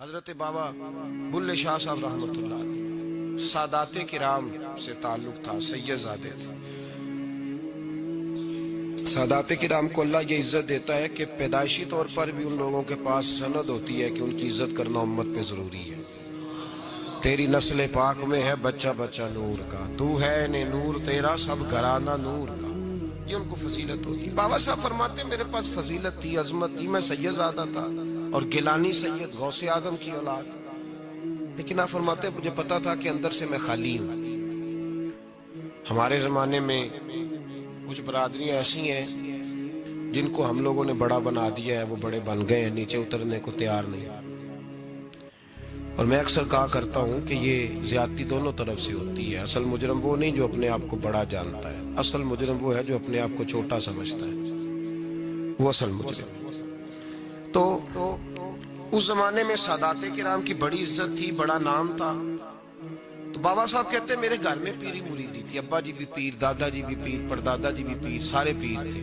حضرت بابا بلے شاہ صاحب رحمۃ اللہ علیہ سادات کرام سے تعلق تھا، سید زادے تھے۔ سادات کرام کو اللہ یہ عزت دیتا ہے کہ پیدائشی طور پر بھی ان لوگوں کے پاس سند ہوتی ہے کہ ان کی عزت کرنا امت پہ ضروری ہے۔ تیری نسل پاک میں ہے بچہ بچہ نور کا، تو ہے نے نور تیرا سب گھرانہ نور کا، یہ ان کو فضیلت ہوتی۔ بابا صاحب فرماتے میرے پاس فضیلت تھی، عظمت تھی، میں سید زادہ تھا اور گیلانی سید غوث اعظم کی اولاد، لیکن آپ فرماتے مجھے پتا تھا کہ اندر سے میں خالی ہوں۔ ہمارے زمانے میں کچھ برادریاں ایسی ہیں جن کو ہم لوگوں نے بڑا بنا دیا ہے، وہ بڑے بن گئے ہیں، نیچے اترنے کو تیار نہیں۔ اور میں اکثر کہا کرتا ہوں کہ یہ زیادتی دونوں طرف سے ہوتی ہے۔ اصل مجرم وہ نہیں جو اپنے آپ کو بڑا جانتا ہے، اصل مجرم وہ ہے جو اپنے آپ کو چھوٹا سمجھتا ہے، وہ اصل مجرم۔ تو اس زمانے میں سادات کرام کی بڑی عزت تھی، بڑا نام تھا۔ تو بابا صاحب کہتے ہیں میرے گھر میں پیری مریدی تھی، ابا جی بھی پیر، دادا جی بھی پیر، پردادا جی بھی پیر، سارے پیر تھے،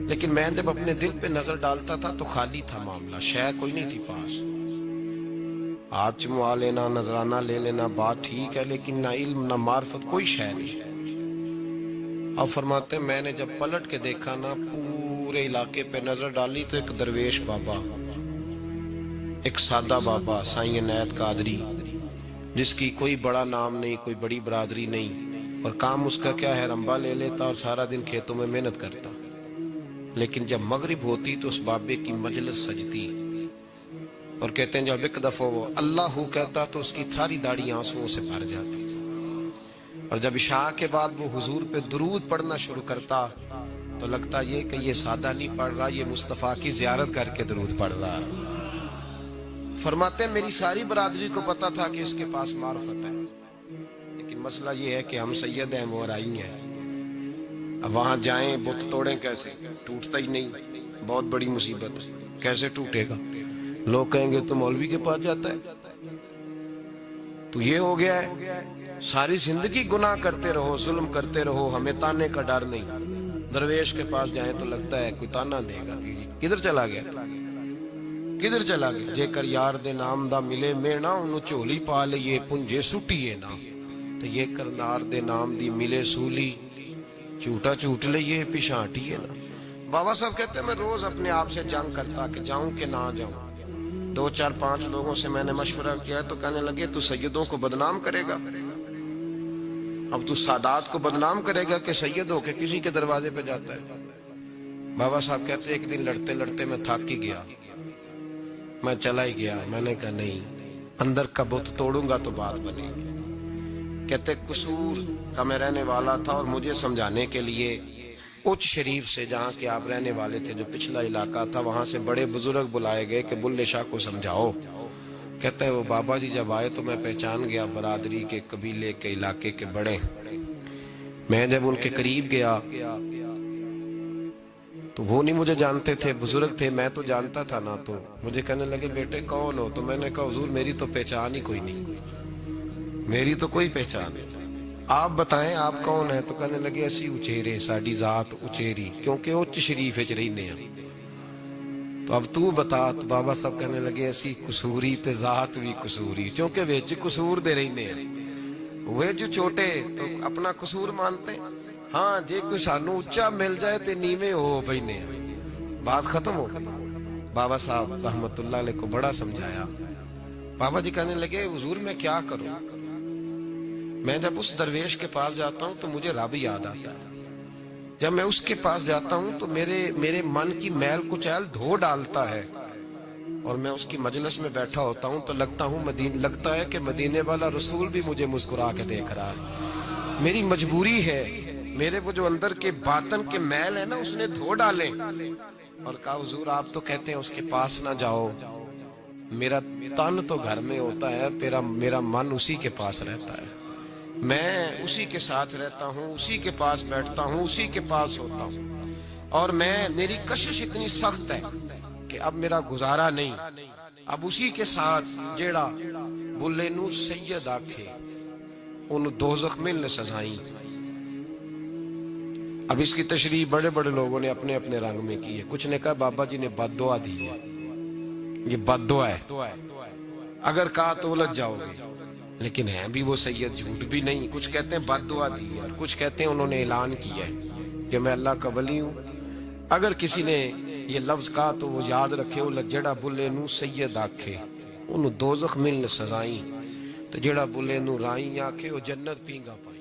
لیکن میں جب اپنے دل پہ نظر ڈالتا تھا تو خالی تھا معاملہ، شے کوئی نہیں تھی پاس۔ ہاتھ چموا لینا، نذرانہ لے لینا بات ٹھیک ہے، لیکن نہ علم نہ معرفت، کوئی شے نہیں۔ اب فرماتے ہیں میں نے جب پلٹ کے دیکھا نا، پورے علاقے پہ نظر ڈالی تو ایک درویش بابا، ایک سادہ بابا سائیں عنایت قادری، جس کی کوئی بڑا نام نہیں، کوئی بڑی برادری نہیں، اور کام اس کا کیا ہے، رمبا لے لیتا اور سارا دن کھیتوں میں محنت کرتا، لیکن جب مغرب ہوتی تو اس بابے کی مجلس سجتی، اور کہتے ہیں جب ایک دفعہ وہ اللہ کہتا تو اس کی ساری داڑھی آنسوؤں سے بھر جاتی، اور جب عشاء کے بعد وہ حضور پہ درود پڑھنا شروع کرتا تو لگتا یہ کہ یہ سادہ نہیں پڑھ رہا، یہ مصطفیٰ کی زیارت کر کے درود پڑھ رہا۔ فرماتے ہیں میری ساری برادری کو پتا تھا کہ اس کے پاس معرفت ہے، لیکن مسئلہ یہ ہے کہ ہم سید ہیں، وہ رائی ہیں، اب وہاں جائیں بت توڑیں کیسے، ٹوٹتا ہی نہیں، بہت بڑی مصیبت، کیسے ٹوٹے گا؟ لوگ کہیں گے تو مولوی کے پاس جاتا ہے۔ تو یہ ہو گیا ہے ساری زندگی گناہ کرتے رہو، ظلم کرتے رہو، ہمیں تانے کا ڈر نہیں، درویش کے پاس جائیں تو لگتا ہے کوئی تانا دے گا، کدھر چلا گیا، کدھر چلا گیا؟ جے کر یار دے نام دا ملے مینا، انہوں چولی پا لئیے پنجے سٹیے نا، تو یہ کر نار دے نام دی ملے سولی، چوٹا چوٹ لئیے پشانٹیے نا۔ بابا صاحب کہتے ہیں میں روز اپنے آپ سے جنگ کرتا کہ جاؤں کہ نہ جاؤں۔ 2 4 5 لوگوں سے میں نے مشورہ کیا تو کہنے لگے تو سیدوں کو بدنام کرے گا، اب تو سادات کو بدنام کرے گا کہ سید ہو کے کسی کے دروازے پہ جاتا ہے۔ بابا صاحب کہتے ہیں ایک دن لڑتے لڑتے میں تھک ہی گیا، میں چلا ہی گیا، میں نے کہا نہیں، اندر کا بت توڑوں گا تو بات بنے گی۔ کہتے قصور کا میں رہنے والا تھا، اور مجھے سمجھانے کے لیے اچ شریف سے جہاں کہ آپ رہنے والے تھے، جو پچھلا علاقہ تھا، وہاں سے بڑے بزرگ بلائے گئے کہ بلے شاہ کو سمجھاؤ۔ کہتے ہیں وہ بابا جی جب آئے تو میں پہچان گیا برادری کے، قبیلے کے، علاقے کے بڑے۔ میں جب ان کے قریب گیا تو وہ نہیں مجھے جانتے تھے، بزرگ تھے، میں تو جانتا تھا نا، تو مجھے کہنے لگے بیٹے کون ہو؟ تو میں نے کہا حضور میری تو پہچان ہی کوئی نہیں، میری تو کوئی پہچان نہیں، آپ بتائیں آپ کون ہیں؟ تو کہنے لگے اسی اچیرے، ساڈی ذات اچیری، کیونکہ اچ شریف وچ رہنے ہیں۔ تو اب تو بتا، تو بابا صاحب کہنے لگے اسی قصوری تے ذات بھی قصوری، کیونکہ وچ قصور دے رہنے ہیں، وہ جو چھوٹے تو اپنا قصور مانتے ہیں، ہاں جے کوئی سانو اچا مل جائے تے نیویں ہو بینے ہیں، بات ختم ہو گئی۔ بابا صاحب رحمت اللہ علیہ کو بڑا سمجھایا۔ بابا جی کہنے لگے حضور میں کیا کروں؟ میں جب اس درویش کے پاس جاتا ہوں تو مجھے رب یاد آتا ہے، جب میں اس کے پاس جاتا ہوں تو میرے من کی میل کچیل دھو ڈالتا ہے، اور میں اس کی مجلس میں بیٹھا ہوتا ہوں تو لگتا ہے کہ مدینے والا رسول بھی مجھے مسکرا کے دیکھ رہا ہے۔ میری مجبوری ہے، میرے وہ جو اندر کے باطن کے میل ہے نا، اس نے دھو ڈالے، اور کہا حضور آپ تو کہتے ہیں اس کے پاس نہ جاؤ، میرا تن تو گھر میں ہوتا ہے، میرا من اسی کے پاس رہتا ہے، میں اسی کے ساتھ رہتا ہوں، اسی کے پاس بیٹھتا ہوں، اسی کے پاس ہوتا ہوں، اور میری کشش اتنی سخت ہے کہ اب میرا گزارا نہیں، اب اسی کے ساتھ جیڑا بلے نو سید آکھے انہوں دوزخ میں نے سزائیں۔ اب اس کی تشریح بڑے بڑے لوگوں نے اپنے اپنے رنگ میں کی ہے، کچھ نے کہا بابا جی نے بد دعا دی ہے، یہ بد دعا ہے، اگر کہا تو الجھ جاؤ گے، لیکن ہیں بھی وہ سید، جھوٹ بھی نہیں. کچھ کہتے ہیں بد دعا دی ہے، اور کچھ کہتے ہیں انہوں نے اعلان کیا ہے کہ میں اللہ کا ولی ہوں. اگر کسی نے یہ لفظ کہا تو وہ یاد رکھے، وہ جڑا بلے نو سید آکھے انہوں دوزخ ملن سزائیں، تو جڑا بلے نو رائیں آکھے وہ جنت پینگا پائیں.